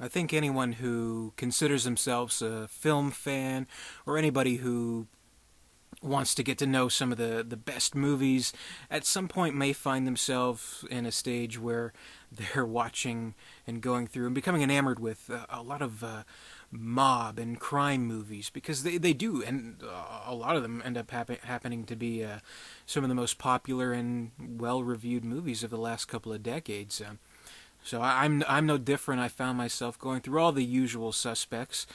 I think anyone who considers themselves a film fan or anybody who wants to get to know some of the best movies at some point may find themselves in a stage where they're watching and going through and becoming enamored with a lot of mob and crime movies because they do, and a lot of them end up happening to be some of the most popular and well-reviewed movies of the last couple of decades. So I'm no different. I found myself going through all the usual suspects.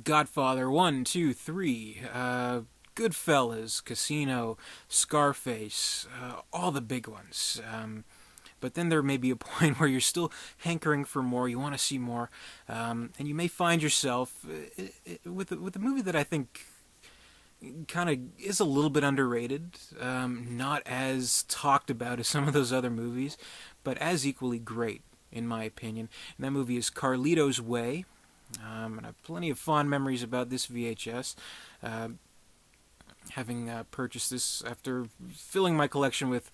Godfather 1, 2, 3, Goodfellas, Casino, Scarface, all the big ones. But then there may be a point where you're still hankering for more. You want to see more, and you may find yourself with a movie that I think kind of is a little bit underrated, not as talked about as some of those other movies, but as equally great in my opinion. And that movie is Carlito's Way. And I have plenty of fond memories about this VHS. Having purchased this after filling my collection with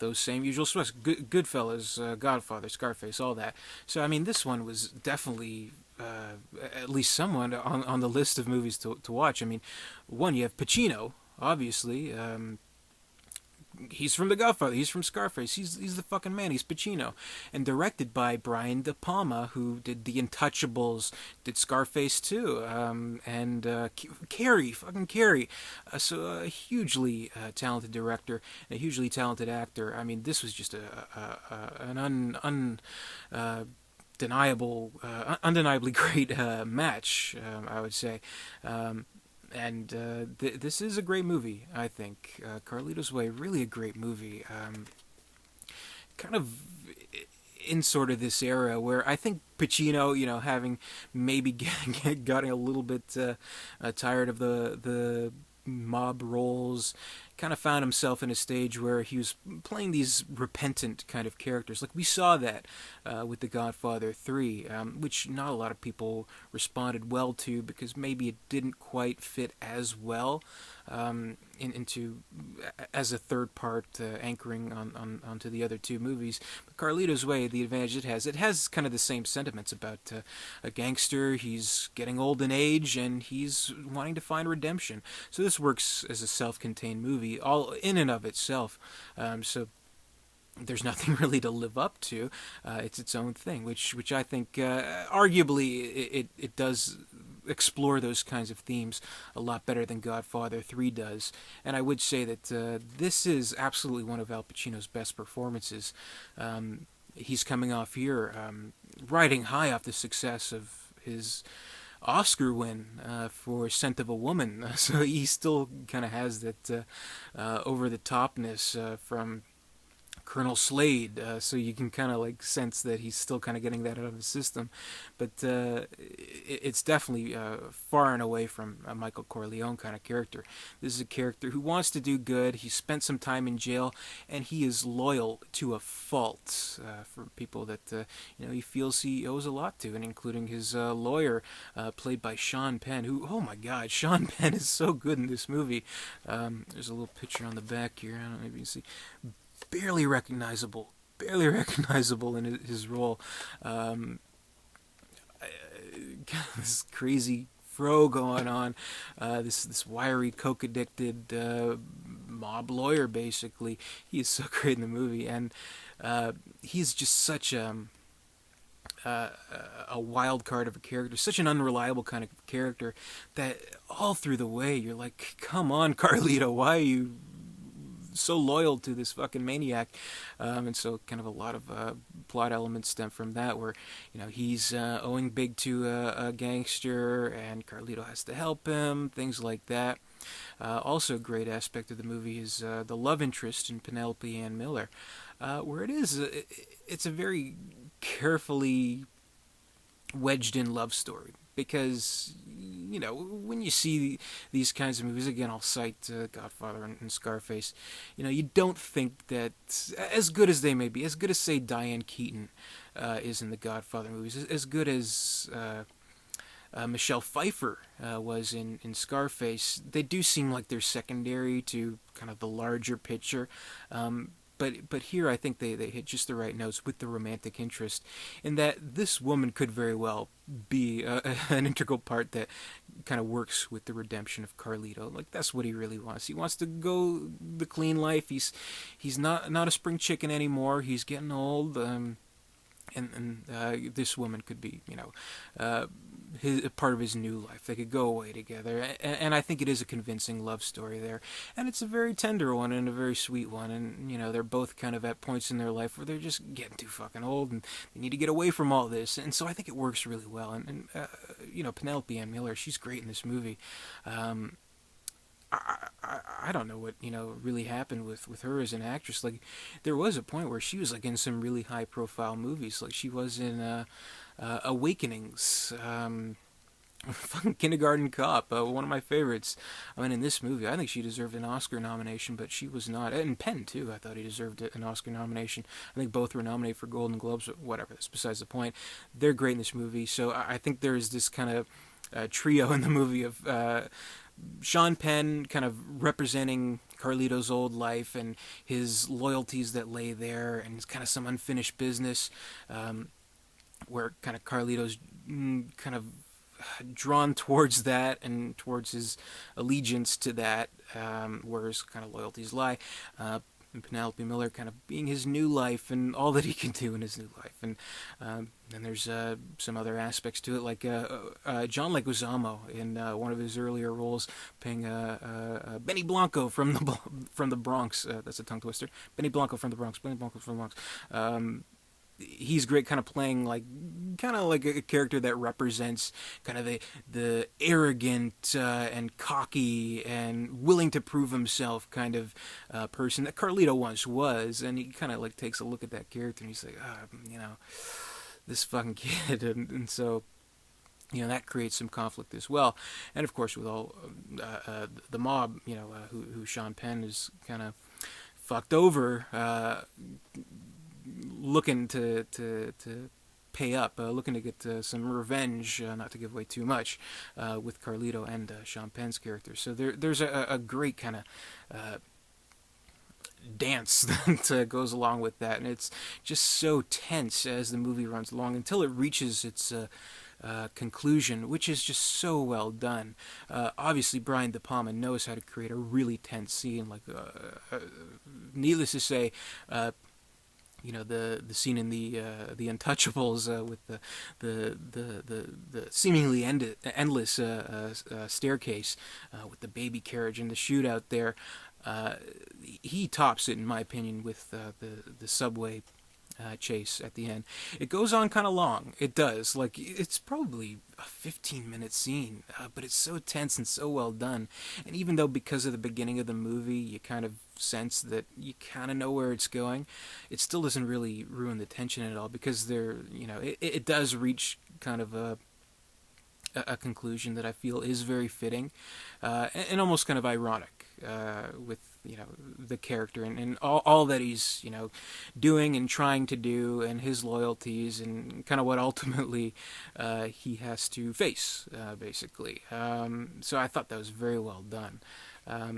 those same usual suspects, Goodfellas, Godfather, Scarface, all that. So, I mean, this one was definitely at least someone on the list of movies to watch. I mean, one, you have Pacino, obviously. He's from The Godfather. He's from Scarface. He's the fucking man. He's Pacino, and directed by Brian De Palma, who did The Untouchables, did Scarface too, and Carrie, fucking Carrie. So a hugely talented director and a hugely talented actor. I mean, this was just an undeniably great match. I would say. And this is a great movie, I think. Carlito's Way, really a great movie. Kind of in sort of this era where I think Pacino, having maybe gotten a little bit tired of the mob roles, kind of found himself in a stage where he was playing these repentant kind of characters. Like we saw that with The Godfather 3, which not a lot of people responded well to because maybe it didn't quite fit as well into as a third part anchoring onto the other two movies. But Carlito's Way, the advantage it has kind of the same sentiments about a gangster. He's getting old in age and he's wanting to find redemption. So this works as a self-contained movie all in and of itself. So there's nothing really to live up to. It's its own thing, which I think arguably it does explore those kinds of themes a lot better than Godfather 3 does. And I would say that this is absolutely one of Al Pacino's best performances. He's coming off here riding high off the success of his Oscar win for Scent of a Woman. So he still kind of has that over-the-topness from Colonel Slade, so you can kind of like sense that he's still kind of getting that out of his system, but it's definitely far and away from a Michael Corleone kind of character. This is a character who wants to do good. He spent some time in jail, and he is loyal to a fault for people that he feels he owes a lot to, and including his lawyer, played by Sean Penn. Who, oh my God, Sean Penn is so good in this movie. There's a little picture on the back here. I don't know if you can see. Barely recognizable in his role. This crazy fro going on. This wiry, coke addicted mob lawyer. Basically, he is so great in the movie, and he's just such a wild card of a character, such an unreliable kind of character that all through the way you're like, come on, Carlito, why are you so loyal to this fucking maniac? And so kind of a lot of plot elements stem from that, where he's owing big to a gangster and Carlito has to help him, things like that. Also a great aspect of the movie is the love interest in Penelope Ann Miller, where it's a very carefully wedged in love story, because when you see these kinds of movies, again I'll cite Godfather and Scarface, you don't think that, as good as they may be, as good as say Diane Keaton is in the Godfather movies, as good as Michelle Pfeiffer was in Scarface, they do seem like they're secondary to kind of the larger picture. but here I think they hit just the right notes with the romantic interest, in that this woman could very well be an integral part that kind of works with the redemption of Carlito. Like, that's what he really wants. He wants to go the clean life. He's not a spring chicken anymore. He's getting old. And this woman could be, his part of his new life. They could go away together, and I think it is a convincing love story there, and it's a very tender one and a very sweet one. And they're both kind of at points in their life where they're just getting too fucking old, and they need to get away from all this. And so I think it works really well. And Penelope Ann Miller, she's great in this movie. I don't know what really happened with her as an actress. Like, there was a point where she was like in some really high profile movies. Like, she was in Awakenings, fucking Kindergarten Cop, one of my favorites. I mean, in this movie, I think she deserved an Oscar nomination, but she was not. And Penn too, I thought he deserved an Oscar nomination. I think both were nominated for Golden Globes, but whatever. That's besides the point. They're great in this movie. So I think there is this kind of trio in the movie of Sean Penn kind of representing Carlito's old life and his loyalties that lay there, and kind of some unfinished business, where kind of Carlito's kind of drawn towards that and towards his allegiance to that, where his kind of loyalties lie. And Penelope Miller kind of being his new life and all that he can do in his new life. And then there's some other aspects to it, like John Leguizamo in one of his earlier roles, playing Benny Blanco from the Bronx. That's a tongue twister. Benny Blanco from the Bronx. Benny Blanco from the Bronx. He's great, kind of playing like a character that represents kind of the arrogant and cocky and willing to prove himself kind of person that Carlito once was. And he kind of like takes a look at that character and he's like, this fucking kid. And so that creates some conflict as well. And of course, with all the mob, who Sean Penn is kind of fucked over, looking to pay up, looking to get some revenge, not to give away too much, with Carlito and Sean Penn's character. So there's a great kind of dance that goes along with that, and it's just so tense as the movie runs along until it reaches its conclusion, which is just so well done. Obviously, Brian De Palma knows how to create a really tense scene. Like, needless to say, the scene in the Untouchables, with the seemingly endless staircase, with the baby carriage and the shootout there, he tops it in my opinion with the subway chase at the end. It goes on kind of long. It does. Like, it's probably a 15-minute scene, but it's so tense and so well done. And even though because of the beginning of the movie you kind of sense that you kind of know where it's going, it still doesn't really ruin the tension at all, because it does reach kind of a conclusion that I feel is very fitting, and almost kind of ironic, with the character and all that he's doing and trying to do, and his loyalties, and kind of what ultimately he has to face, basically. So I thought that was very well done.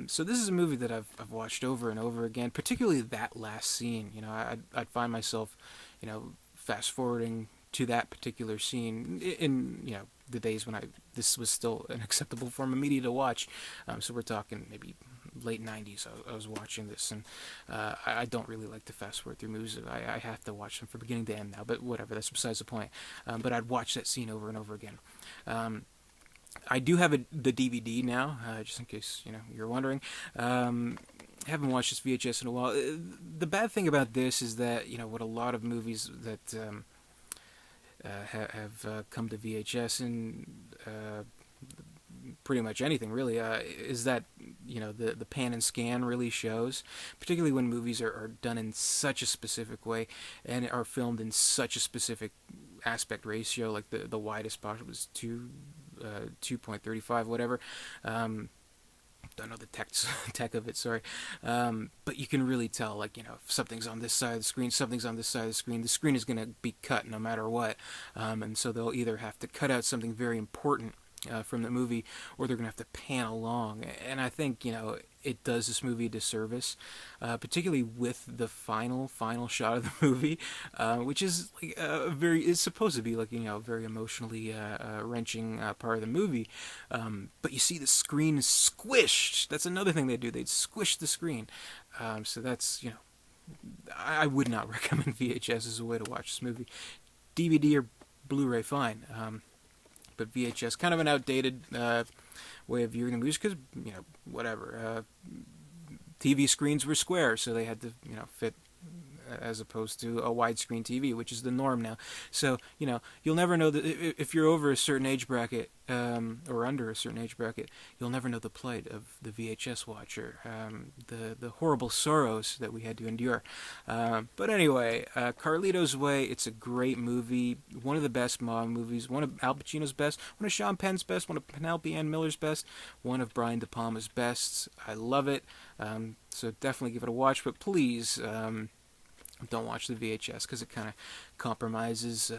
So this is a movie that I've watched over and over again, particularly that last scene. I'd find myself fast forwarding to that particular scene in the days when this was still an acceptable form of media to watch. So we're talking maybe late 90s. I was watching this, and I don't really like to fast forward through movies. I have to watch them from beginning to end now, but whatever, that's besides the point. But I'd watch that scene over and over again. I do have the DVD now, just in case you're wondering. Haven't watched this VHS in a while. The bad thing about this is that what a lot of movies that have come to VHS, and pretty much anything really, is that the pan and scan really shows, particularly when movies are done in such a specific way and are filmed in such a specific aspect ratio. Like the widest possible was 2.35, whatever. Don't know the tech of it, sorry. But you can really tell, like, if something's on this side of the screen, something's on this side of the screen is going to be cut no matter what. And so they'll either have to cut out something very important from the movie, or they're going to have to pan along. And I think, it does this movie a disservice, particularly with the final shot of the movie, which is like it's supposed to be like very emotionally wrenching part of the movie, but you see the screen is squished. That's another thing they do. They'd squish the screen, so that's I would not recommend VHS as a way to watch this movie. DVD or Blu-ray, fine. But VHS, kind of an outdated way of viewing the movies because, whatever. TV screens were square, so they had to, fit as opposed to a widescreen TV, which is the norm now. So, you'll never know that if you're over a certain age bracket or under a certain age bracket, you'll never know the plight of the VHS watcher, the horrible sorrows that we had to endure. But anyway, Carlito's Way, it's a great movie, one of the best mob movies, one of Al Pacino's best, one of Sean Penn's best, one of Penelope Ann Miller's best, one of Brian De Palma's best. I love it, so definitely give it a watch, but please don't watch the VHS because it kind of compromises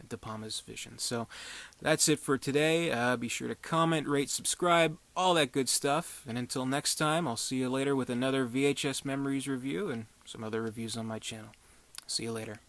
De Palma's vision. So that's it for today. Be sure to comment, rate, subscribe, all that good stuff. And until next time, I'll see you later with another VHS Memories review and some other reviews on my channel. See you later.